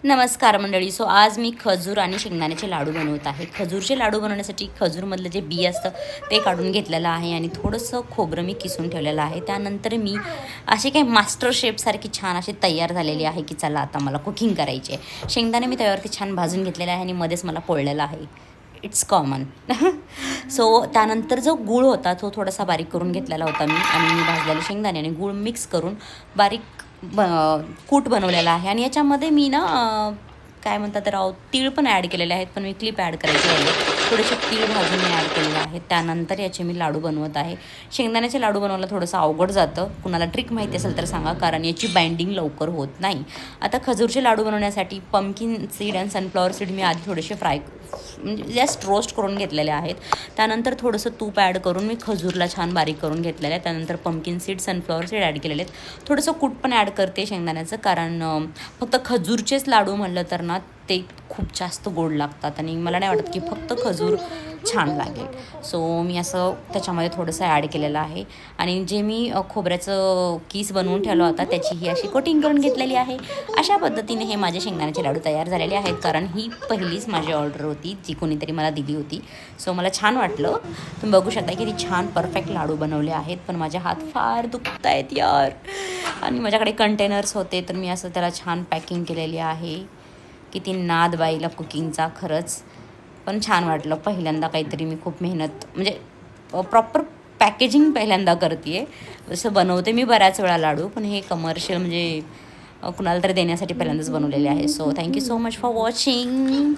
नमस्कार मंडळी. आज मी खजूर आणि शेंगदाण्याचे लाडू बनवत आहे. खजूरचे लाडू बनवण्यासाठी खजूरमधलं जे बी असतं ते काढून घेतलेलं आहे आणि थोडंसं खोबरं मी किसून ठेवलेलं आहे. त्यानंतर मी असे काही मास्टर शेफसारखी छान अशी तयार झालेली आहे की चला आता मला कुकिंग करायची आहे. शेंगदाणे मी तव्यावरती छान भाजून घेतलेले आहे आणि मध्येच मला पोळलेला आहे. It's common. त्यानंतर जो गूळ होता तो थोडासा बारीक करून घेतलेला होता मी आणि मी भाजलेले शेंगदाणे आणि गूळ मिक्स करून बारीक कूट बनवलेला आहे. आणि याच्यामध्ये मी ना काय म्हणतात राव तीळ पण ॲड केलेले आहेत, पण मी क्लिप ॲड करायची आहे. थोडेसे तीळ भाजून मी ॲड केलेले आहेत. त्यानंतर याचे मी लाडू बनवत आहे. शेंगदाण्याचे लाडू बनवायला थोडंसं अवघड जातं. कुणाला ट्रिक माहिती असेल तर सांगा, कारण याची बाइंडिंग लवकर होत नाही. आता खजूरचे लाडू बनवण्यासाठी पंपकिन सीड आणि सनफ्लॉवर सीड मी आधी थोडेसे म्हणजे जस्ट रोस्ट करून घेतलेले आहेत. त्यानंतर थोडंसं तूप ॲड करून मी खजूरला छान बारीक करून घेतलेलं आहे. त्यानंतर pumpkin seed sunflower seed add केलेले आहेत. थोडंसं कूट पण ॲड करते शेंगदाण्याचं, कारण फक्त खजूरचेच लाडू म्हटलं तर ना ते खूप जास्त गोड लागतात आणि मला नाही वाटत की फक्त खजूर छान लागेल. मी असं त्याच्यामध्ये थोडंसं ॲड केलेलं आहे. आणि जे मी खोबऱ्याचं कीस बनवून ठेवलं होता त्याची ही अशी कोटिंग करून घेतलेली आहे. अशा पद्धतीने हे माझे शेंगदाण्याचे लाडू तयार झालेले आहेत, कारण ही पहिलीच माझी ऑर्डर होती जी कोणीतरी मला दिली होती. मला छान वाटलं. तुम्ही बघू शकता किती छान परफेक्ट लाडू बनवले आहेत, पण माझे हात फार दुखत आहेत यार. आणि माझ्याकडे कंटेनर्स होते तर मी असं त्याला छान पॅकिंग केलेली आहे. किती नाद बाईला कुकिंगचा खरंच, पण छान वाटलं. पहिल्यांदा काहीतरी मी खूप मेहनत म्हणजे प्रॉपर पॅकेजिंग पहिल्यांदा करते आहे. जसं बनवते मी बऱ्याच वेळा लाडू, पण हे कमर्शियल म्हणजे कुणाला तरी देण्यासाठी पहिल्यांदाच बनवलेले आहे. Thank you so much for watching.